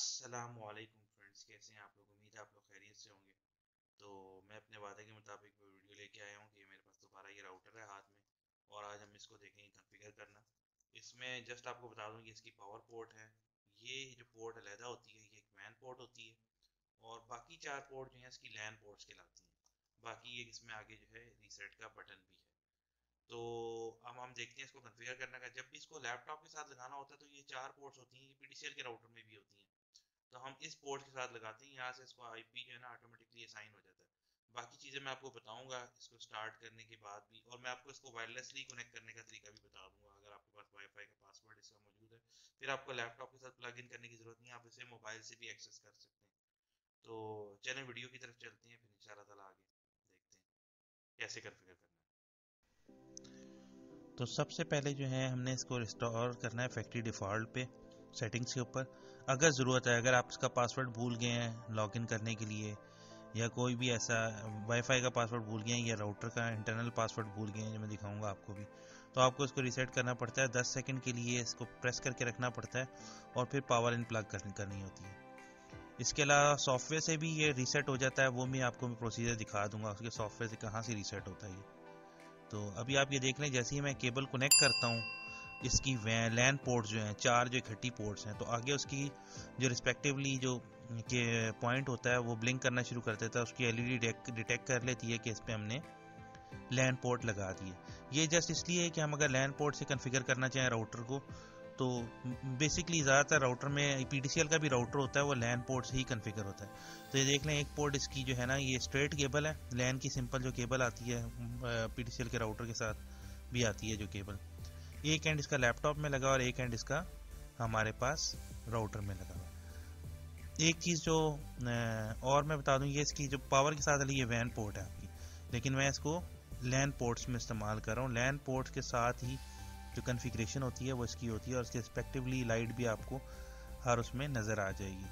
अस्सलामुअलैकुम फ्रेंड्स, कैसे हैं आप लोग। उम्मीद है आप लोग खैरियत से होंगे। तो मैं अपने वादे के मुताबिक वो वीडियो लेके आया हूँ कि मेरे पास दोबारा ये राउटर है हाथ में और आज हम इसको देखेंगे कॉन्फ़िगर करना। इसमें जस्ट आपको बता दूं कि इसकी पावर पोर्ट है। ये जो पोर्ट अलहदा होती है ये एक मैन पोर्ट होती है और बाकी चार पोर्ट जो हैं इसकी लैन पोर्ट्स कहलाती हैं। बाकी ये इसमें आगे जो है रीसेट का बटन भी है। तो अब हम देखते हैं इसको कॉन्फ़िगर करने का। जब भी इसको लैपटॉप के साथ लगाना होता है तो ये चार पोर्ट्स होती हैं, ये पीटीसीएल के राउटर में भी होती हैं। तो हम इस पोर्ट के साथ लगाते हैं, यहाँ से इसको आईपी जो है ना ऑटोमेटिकली असाइन हो जाता है। बाकी चीज़ें मैं आपको बताऊंगा इसको स्टार्ट करने के बाद भी, और मैं आपको इसको वायरलेसली कनेक्ट करने का तरीका भी बता दूंगा अगर आपके पास वाईफाई का पासवर्ड इसका मौजूद है। फिर आपको लैपटॉप के साथ प्लग इन करने की ज़रूरत नहीं है, आप इसे मोबाइल से भी एक्सेस कर सकते हैं। तो चलें वीडियो की तरफ चलते हैं, फिर इंशाल्लाह ताला आगे देखते हैं कैसे कॉन्फ़िगर करना है। तो सबसे पहले जो है हमने इसको रिस्टोर करना है फैक्ट्री डिफ़ॉल्ट पे सेटिंग्स के ऊपर। अगर ज़रूरत है, अगर आप इसका पासवर्ड भूल गए हैं लॉगिन करने के लिए, या कोई भी ऐसा वाईफाई का पासवर्ड भूल गए हैं या राउटर का इंटरनल पासवर्ड भूल गए हैं जो मैं दिखाऊंगा आपको भी, तो आपको इसको रीसेट करना पड़ता है। 10 सेकंड के लिए इसको प्रेस करके रखना पड़ता है और फिर पावर इन प्लग करनी होती है। इसके अलावा सॉफ्टवेयर से भी ये रीसेट हो जाता है, वो मैं आपको प्रोसीजर दिखा दूंगा उसके सॉफ्टवेयर से कहाँ से रीसेट होता है ये। तो अभी आप ये देख लें, जैसे ही मैं केबल कनेक्ट करता हूँ इसकी लैन पोर्ट्स जो हैं, चार जो इकट्ठी पोर्ट्स हैं, तो आगे उसकी जो रिस्पेक्टिवली जो के पॉइंट होता है वो ब्लिंक करना शुरू कर देता है। उसकी एलईडी डिटेक्ट कर लेती है कि इस पे हमने लैन पोर्ट लगा दी है। ये जस्ट इसलिए है कि हम अगर लैन पोर्ट से कॉन्फ़िगर करना चाहें राउटर को, तो बेसिकली ज़्यादातर राउटर में पीटीसीएल का भी राउटर होता है वो लैन पोर्ट से ही कॉन्फ़िगर होता है। तो ये देख लें, एक पोर्ट इसकी जो है ना ये स्ट्रेट केबल है, लैन की सिंपल जो केबल आती है पीटीसीएल के राउटर के साथ भी आती है जो केबल। एक एंड इसका लैपटॉप में लगा और एक एंड इसका हमारे पास राउटर में लगा। एक चीज़ जो और मैं बता दूं, ये इसकी जो पावर के साथ वाली ये वैन पोर्ट है आपकी, लेकिन मैं इसको लैन पोर्ट्स में इस्तेमाल कर रहा हूँ। लैन पोर्ट्स के साथ ही जो कॉन्फ़िगरेशन होती है वो इसकी होती है और इसके रिस्पेक्टिवली लाइट भी आपको हर उसमें नज़र आ जाएगी।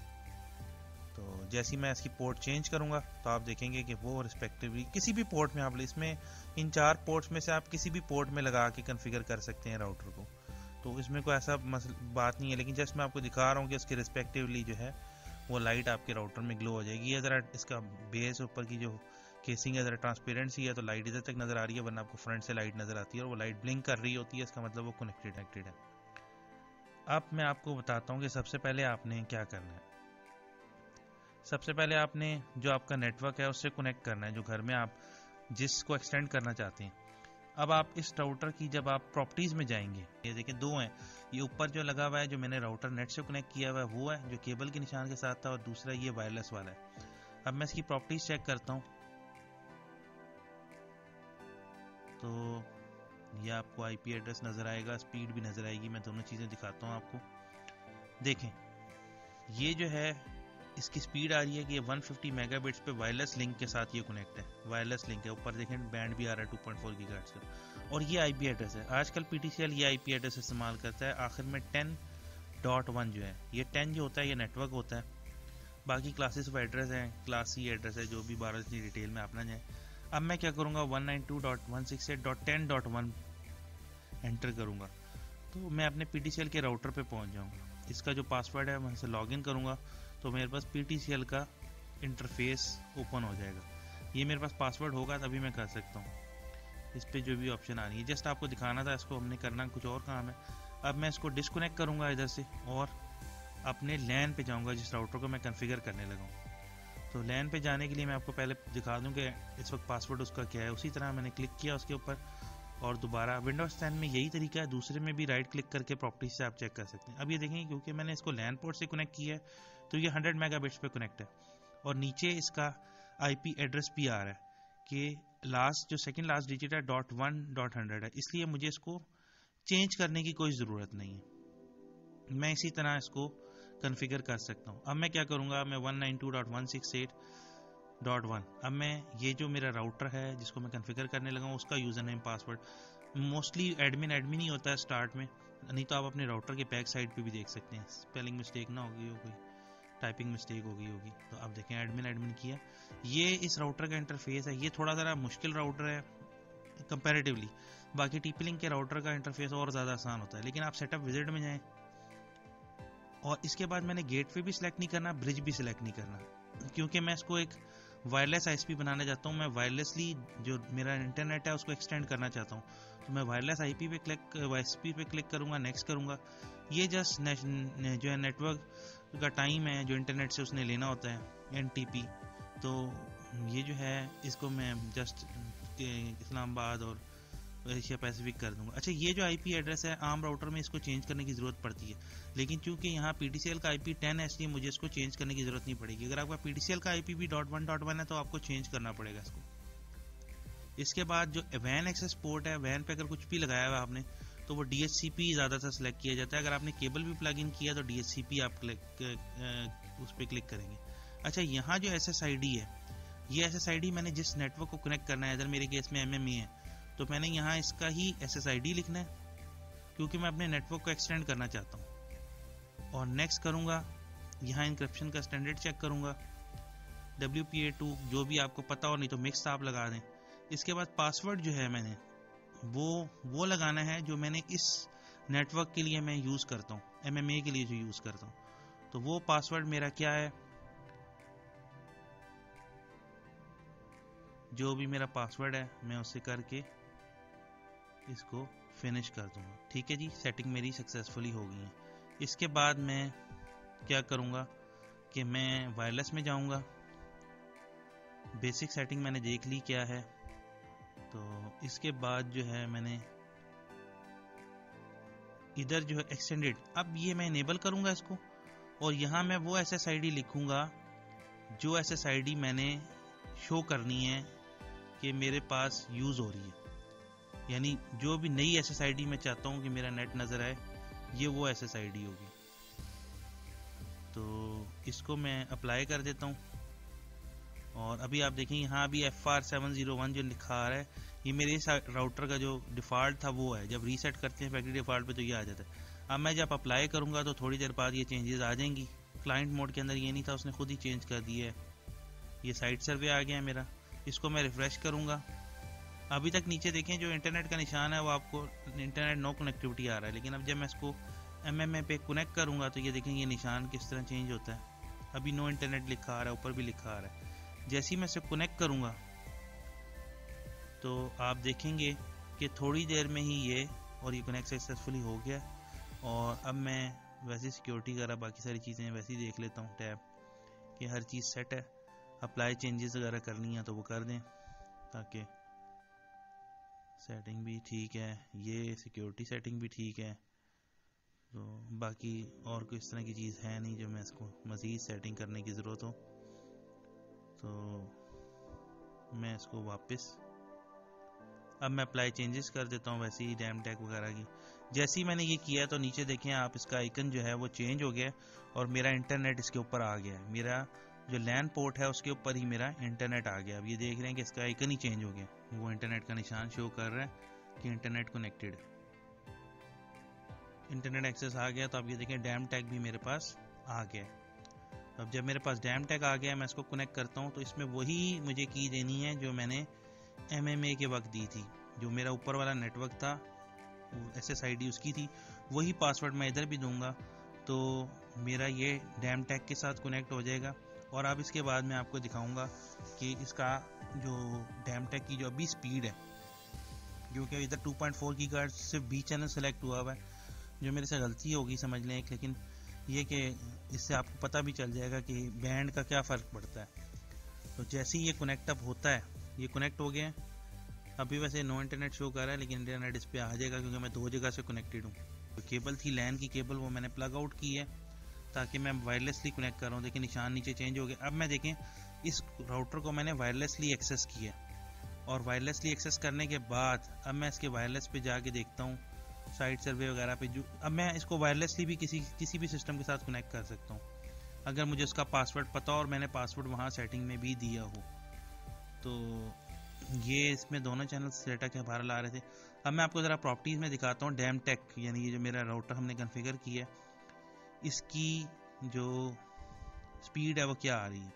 तो जैसे ही मैं इसकी पोर्ट चेंज करूँगा तो आप देखेंगे कि वो रिस्पेक्टिवली किसी भी पोर्ट में आप इसमें इन चार पोर्ट्स में से आप किसी भी पोर्ट में लगा के कॉन्फ़िगर कर सकते हैं राउटर को। तो इसमें कोई ऐसा बात नहीं है, लेकिन जस्ट मैं आपको दिखा रहा हूँ कि इसके रिस्पेक्टिवली जो है वो लाइट आपके राउटर में ग्लो हो जाएगी। ये ज़रा इसका बेस ऊपर की जो केसिंग है ज़रा ट्रांसपेरेंट सी है, तो लाइट इधर तक नज़र आ रही है, वरना आपको फ्रंट से लाइट नज़र आती है और वो लाइट ब्लिंक कर रही होती है, इसका मतलब वो कनेक्टेड है। अब मैं आपको बताता हूँ कि सबसे पहले आपने क्या करना है। सबसे पहले आपने जो आपका नेटवर्क है उससे कनेक्ट करना है, जो घर में आप जिसको एक्सटेंड करना चाहते हैं। अब आप इस राउटर की जब आप प्रॉपर्टीज़ में जाएंगे, ये देखिए दो हैं, ये ऊपर जो लगा हुआ है जो मैंने राउटर नेट से कनेक्ट किया हुआ है वो है जो केबल के निशान के साथ था, और दूसरा ये वायरलेस वाला है। अब मैं इसकी प्रॉपर्टीज़ चेक करता हूँ तो ये आपको आईपी एड्रेस नज़र आएगा, स्पीड भी नज़र आएगी। मैं दोनों चीज़ें दिखाता हूँ आपको। देखें, ये जो है इसकी स्पीड आ रही है कि ये 150 मेगाबिट्स पे वायरलेस लिंक के साथ ये कनेक्ट है, वायरलेस लिंक है। ऊपर देखें बैंड भी आ रहा है 2.4 गीगाहर्ट्ज़ का, और ये आईपी एड्रेस है। आजकल पीटीसीएल ये आईपी एड्रेस इस्तेमाल करता है। आखिर में 10.1 जो है, ये 10 जो होता है ये नेटवर्क होता है, बाकी क्लासेस ऑफ एड्रेस हैं, क्लास सी एड्रेस है, जो भी 12 इतनी डिटेल में आप ना जाए। अब मैं क्या करूँगा, 192.168.10.1 एंटर करूँगा तो मैं अपने पीटीसीएल के राउटर पे पहुँच जाऊँगा। इसका जो पासवर्ड है वहाँ से लॉगिन करूँगा तो मेरे पास पीटीसीएल का इंटरफेस ओपन हो जाएगा। ये मेरे पास पासवर्ड होगा तभी मैं कर सकता हूँ। इस पे जो भी ऑप्शन आ रही है जस्ट आपको दिखाना था, इसको हमने करना कुछ और काम है। अब मैं इसको डिस्कनेक्ट करूँगा इधर से और अपने लैन पे जाऊँगा जिस राउटर को मैं कॉन्फ़िगर करने लगा हूँ। तो लैन पे जाने के लिए मैं आपको पहले दिखा दूँ कि इस वक्त पासवर्ड उसका क्या है। उसी तरह मैंने क्लिक किया उसके ऊपर और दोबारा विंडोज 10 में यही तरीका है, दूसरे में भी राइट क्लिक करके प्रॉपर्टीज से आप चेक कर सकते हैं। अब ये देखेंगे क्योंकि मैंने इसको लैन पोर्ट से कनेक्ट किया है तो ये 100 मेगाबिट्स पे कनेक्ट है, और नीचे इसका आईपी एड्रेस भी आ रहा है कि लास्ट जो सेकंड लास्ट डिजिट है .1.100 है, इसलिए मुझे इसको चेंज करने की कोई ज़रूरत नहीं है। मैं इसी तरह इसको कॉन्फ़िगर कर सकता हूँ। अब मैं क्या करूँगा, मैं 192.168.1, अब मैं ये जो मेरा राउटर है जिसको मैं कॉन्फ़िगर करने लगा हूँ उसका user name password, mostly admin ही होता है स्टार्ट में, नहीं तो आप अपने राउटर के बैक साइड पे भी देख सकते हैं। स्पेलिंग मिस्टेक ना होगी, टाइपिंग मिस्टेक हो गई होगी। तो अब देखें एडमिन किया। ये इस राउटर का इंटरफेस है। ये थोड़ा ज़रा मुश्किल राउटर है कंपैरेटिवली, बाकी टीपी लिंक के राउटर का इंटरफेस और ज़्यादा आसान होता है। लेकिन आप सेटअप विजिट में जाएँ और इसके बाद मैंने गेटवे भी सिलेक्ट नहीं करना, ब्रिज भी सिलेक्ट नहीं करना, क्योंकि मैं इसको एक वायरलेस आईएसपी बनाना चाहता हूँ। मैं वायरलेसली जो मेरा इंटरनेट है उसको एक्सटेंड करना चाहता हूँ। तो मैं वायरलेस आईपी पे आईएसपी पे क्लिक करूँगा, नेक्स्ट करूँगा। ये जस्ट जो है नेटवर्क का टाइम है जो इंटरनेट से उसने लेना होता है, एनटीपी। तो ये जो है इसको मैं जस्ट इस्लामाबाद और एशिया पैसिफिक कर दूंगा। अच्छा, ये जो आईपी एड्रेस है आम राउटर में इसको चेंज करने की ज़रूरत पड़ती है, लेकिन चूंकि यहाँ पीटीसीएल का आईपी 10 है इसलिए मुझे इसको चेंज करने की ज़रूरत नहीं पड़ेगी। अगर आपका पीटीसीएल का आईपी भी .1.1 है तो आपको चेंज करना पड़ेगा इसको। इसके बाद जो वैन एक्सेस पोर्ट है, वैन पे अगर कुछ भी लगाया हुआ आपने तो वो डीएचसीपी ज़्यादातर सेलेक्ट किया जाता है। अगर आपने केबल भी प्लग इन किया तो डीएचसीपी आप उस पर क्लिक करेंगे। अच्छा, यहाँ जो SSID है, ये SSID मैंने जिस नेटवर्क को कनेक्ट करना है, इधर मेरे केस में MMA है, तो मैंने यहाँ इसका ही SSID लिखना है क्योंकि मैं अपने नेटवर्क को एक्सटेंड करना चाहता हूँ। और नेक्स्ट करूँगा, यहाँ इंक्रिप्शन का स्टैंडर्ड चेक करूँगा, WPA2 जो भी आपको पता हो, नहीं तो मिक्स आप लगा दें। इसके बाद पासवर्ड जो है मैंने वो लगाना है जो मैंने इस नेटवर्क के लिए मैं यूज़ करता हूँ, MMA के लिए जो यूज़ करता हूँ। तो वो पासवर्ड मेरा क्या है, जो भी मेरा पासवर्ड है मैं उसे करके इसको फिनिश कर दूंगा। ठीक है जी, सेटिंग मेरी सक्सेसफुली हो गई है। इसके बाद मैं क्या करूँगा कि मैं वायरलेस में जाऊँगा। बेसिक सेटिंग मैंने देख ली क्या है। तो इसके बाद जो है मैंने इधर जो है एक्सटेंडेड, अब ये मैं इनेबल करूँगा इसको, और यहाँ मैं वो SSID लिखूँगा जो SSID मैंने शो करनी है कि मेरे पास यूज़ हो रही है। यानी जो भी नई SSID मैं चाहता हूँ कि मेरा नेट नज़र आए, ये वो SSID होगी। तो इसको मैं अप्लाई कर देता हूँ। और अभी आप देखें यहाँ भी FR701 जो लिखा आ रहा है, ये मेरे इस राउटर का जो डिफ़ॉल्ट था वो है। जब रीसेट करते हैं फैक्ट्री डिफ़ॉल्ट पे तो ये आ जाता है। अब मैं जब अप्लाई करूँगा तो थोड़ी देर बाद ये चेंजेस आ जाएंगी। क्लाइंट मोड के अंदर ये नहीं था, उसने खुद ही चेंज कर दिया है। ये साइट सर्वे आ गया है मेरा। इसको मैं रिफ़्रेश करूँगा। अभी तक नीचे देखें जो इंटरनेट का निशान है वो आपको इंटरनेट नो कनेक्टिविटी आ रहा है, लेकिन अब जब मैं इसको MMA पे कनेक्ट करूँगा तो ये देखें ये निशान किस तरह चेंज होता है। अभी नो इंटरनेट लिखा आ रहा है, ऊपर भी लिखा आ रहा है। जैसे ही मैं इसे कनेक्ट करूँगा तो आप देखेंगे कि थोड़ी देर में ही ये कनेक्ट सक्सेसफुली हो गया। और अब मैं वैसे सिक्योरिटी वगैरह बाकी सारी चीज़ें वैसे ही देख लेता हूँ टैब कि हर चीज़ सेट है। अप्लाई चेंजेस वगैरह करनी है तो वो कर दें, ताकि सेटिंग भी ठीक है, ये सिक्योरिटी सेटिंग भी ठीक है। तो बाकी और कोई इस तरह की चीज़ है नहीं जो मैं इसको मज़ीद सेटिंग करने की ज़रूरत हो। तो मैं इसको वापस अब मैं अप्लाई चेंजेस कर देता हूँ वैसे ही डैम टैग वगैरह की। जैसे ही मैंने ये किया तो नीचे देखें आप, इसका आइकन जो है वो चेंज हो गया और मेरा इंटरनेट इसके ऊपर आ गया है। मेरा जो लैन पोर्ट है उसके ऊपर ही मेरा इंटरनेट आ गया। अब ये देख रहे हैं कि इसका आइकन ही चेंज हो गया, वो इंटरनेट का निशान शो कर रहा है कि इंटरनेट कनेक्टेड, इंटरनेट एक्सेस आ गया। तो अब ये देखें डैम टैग भी मेरे पास आ गया। अब जब मेरे पास डैम टैग आ गया मैं इसको कनेक्ट करता हूँ तो इसमें वही मुझे की देनी है जो मैंने MMA के वक्त दी थी। जो मेरा ऊपर वाला नेटवर्क था SSID उसकी थी, वही पासवर्ड मैं इधर भी दूंगा तो मेरा ये डैम टैग के साथ कनेक्ट हो जाएगा। और अब इसके बाद मैं आपको दिखाऊंगा कि इसका जो डैम टैग की जो अभी स्पीड है, जो कि इधर 2.4 गीगाहर्ट्ज़ सिर्फ B चैनल सेलेक्ट हुआ है, जो मेरे से गलती होगी समझ लें एक, लेकिन ये कि इससे आपको पता भी चल जाएगा कि बैंड का क्या फ़र्क पड़ता है। तो जैसे ही ये कनेक्ट अप होता है, ये कनेक्ट हो गया। अभी वैसे नो इंटरनेट शो कर रहा है लेकिन इंटरनेट इस पर आ जाएगा क्योंकि मैं 2 जगह से कनेक्टेड हूँ। तो केबल थी लैन की केबल, वो मैंने प्लग आउट की है ताकि मैं वायरलेसली कनेक्ट कर रहा हूँ। देखिए निशान नीचे चेंज हो गया। अब मैं देखें इस राउटर को मैंने वायरलेसली एक्सेस किया, और वायरलेसली एक्सेस करने के बाद अब मैं इसके वायरलेस पे जाके देखता हूँ साइट सर्वे वगैरह पे। जो अब मैं इसको वायरलेसली भी किसी भी सिस्टम के साथ कनेक्ट कर सकता हूँ अगर मुझे उसका पासवर्ड पता हो और मैंने पासवर्ड वहाँ सेटिंग में भी दिया हो। तो ये इसमें दोनों चैनल डेटा के बाहर आ रहे थे। अब मैं आपको ज़रा प्रॉपर्टीज़ में दिखाता हूँ डैम टेक, यानी ये जो मेरा राउटर हमने कॉन्फ़िगर किया है इसकी जो स्पीड है वो क्या आ रही है।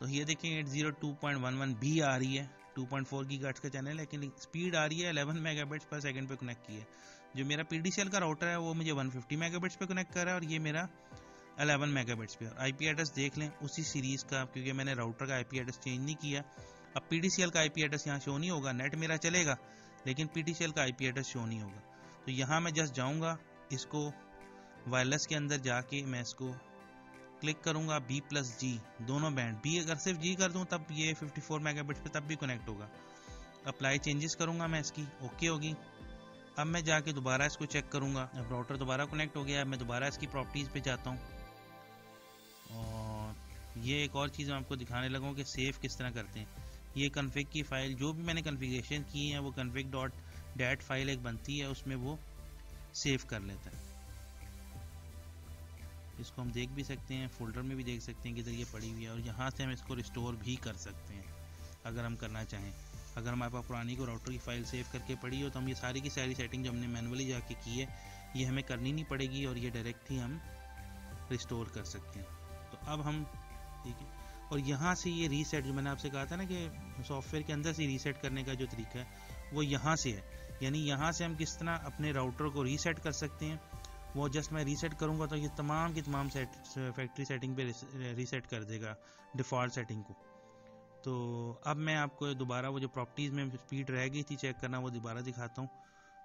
तो ये देखें 802.11B आ रही है 2.4 गीगाहर्ट्ज़ का चैनल है, लेकिन स्पीड आ रही है 11 मेगाबिट्स पर सेकंड पे कनेक्ट की है। जो मेरा PDCL का राउटर है वो मुझे 150 मेगाबिट्स पे कनेक्ट कर रहा है और ये मेरा 11 मेगाबिट्स पे। IP एड्रेस देख लें उसी सीरीज़ का, क्योंकि मैंने राउटर का IP एड्रेस चेंज नहीं किया। अब PDCL का IP एड्रेस यहाँ शो नहीं होगा, नेट मेरा चलेगा लेकिन PDCL का IP एड्रेस शो नहीं होगा। तो यहाँ मैं जस्ट जाऊँगा, इसको वायरलेस के अंदर जाके मैं इसको क्लिक करूँगा B+G दोनों बैंड। B अगर सिर्फ G कर दूँ तब ये 54 मेगाबिट्स पे तब भी कनेक्ट होगा। अप्लाई चेंजेस करूँगा मैं इसकी, ओके होगी। अब मैं जाके दोबारा इसको चेक करूँगा। अब राउटर दोबारा कनेक्ट हो गया। मैं दोबारा इसकी प्रॉपर्टीज़ पे जाता हूँ और ये एक और चीज़ मैं आपको दिखाने लगा हूँ कि सेव किस तरह करते हैं। ये कन्फिग की फ़ाइल जो भी मैंने कन्फिगरेशन की है वो config.dat फाइल एक बनती है, उसमें वो सेव कर लेता है। इसको हम देख भी सकते हैं, फोल्डर में भी देख सकते हैं किधर ये पड़ी हुई है, और यहाँ से हम इसको रिस्टोर भी कर सकते हैं अगर हम करना चाहें। अगर हमारे पास पुरानी को राउटर की फ़ाइल सेव करके पड़ी हो तो हम ये सारी की सारी सेटिंग जो हमने मैनुअली जाके की है ये हमें करनी नहीं पड़ेगी और ये डायरेक्ट ही हम रिस्टोर कर सकते हैं। तो अब हम ठीक है, और यहाँ से ये रीसेट जो मैंने आपसे कहा था ना कि सॉफ्टवेयर के अंदर से रीसेट करने का जो तरीका है वो यहाँ से है। यानी यहाँ से हम किस तरह अपने राउटर को रीसेट कर सकते हैं, वो जस्ट मैं रीसेट करूँगा तो ये तमाम की तमाम फैक्ट्री सेटिंग पे रीसेट कर देगा डिफ़ॉल्ट सेटिंग को। तो अब मैं आपको दोबारा वो जो प्रॉपर्टीज़ में स्पीड रह गई थी चेक करना वो दोबारा दिखाता हूँ।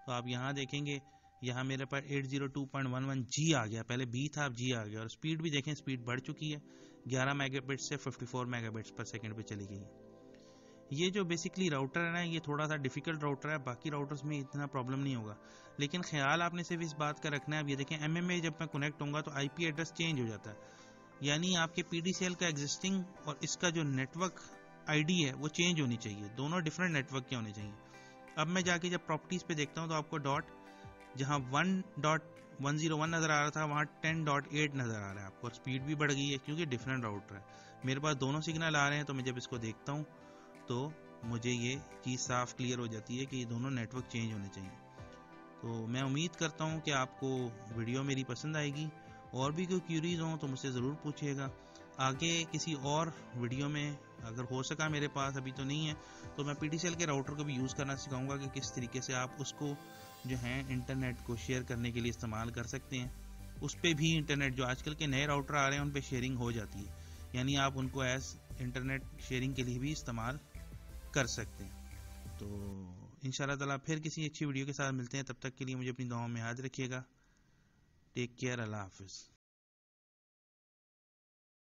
तो आप यहाँ देखेंगे, यहाँ मेरे पास 802.11G आ गया, पहले B था अब G आ गया, और स्पीड भी देखें स्पीड बढ़ चुकी है, 11 मेगाबिट्स से 54 मेगाबिट्स पर सेकंड पे चली गई है। ये जो बेसिकली राउटर है ना ये थोड़ा सा डिफ़िकल्ट राउटर है, बाकी राउटर्स में इतना प्रॉब्लम नहीं होगा, लेकिन ख्याल आपने सिर्फ इस बात का रखना है। अब ये देखें MMA जब मैं कनेक्ट होऊंगा तो IP एड्रेस चेंज हो जाता है, यानी आपके PDCL का एग्जिस्टिंग और इसका जो नेटवर्क ID है वो चेंज होनी चाहिए, दोनों डिफरेंट नेटवर्क के होने चाहिए। अब मैं जाके जब प्रॉपर्टीज़ पे देखता हूँ तो आपको डॉट जहाँ 1.101 नज़र आ रहा था वहाँ 10.8 नज़र आ रहा है आपको, और स्पीड भी बढ़ गई है क्योंकि डिफरेंट राउटर है। मेरे पास दोनों सिग्नल आ रहे हैं, तो मैं जब इसको देखता हूँ तो मुझे ये चीज़ साफ क्लियर हो जाती है कि ये दोनों नेटवर्क चेंज होने चाहिए। तो मैं उम्मीद करता हूँ कि आपको वीडियो मेरी पसंद आएगी, और भी कोई क्यूरीज हों तो मुझसे ज़रूर पूछिएगा। आगे किसी और वीडियो में अगर हो सका, मेरे पास अभी तो नहीं है, तो मैं PDCL के राउटर को भी यूज़ करना सिखाऊंगा कि किस तरीके से आप उसको जो है इंटरनेट को शेयर करने के लिए इस्तेमाल कर सकते हैं। उस पर भी इंटरनेट जो आजकल के नए राउटर आ रहे हैं उन पर शेयरिंग हो जाती है, यानी आप उनको एज इंटरनेट शेयरिंग के लिए भी इस्तेमाल कर सकते हैं। तो इंशाल्लाह ताला फिर किसी अच्छी वीडियो के साथ मिलते हैं, तब तक के लिए मुझे अपनी दुआओं में याद रखिएगा। टेक केयर, अल्लाह हाफिज़।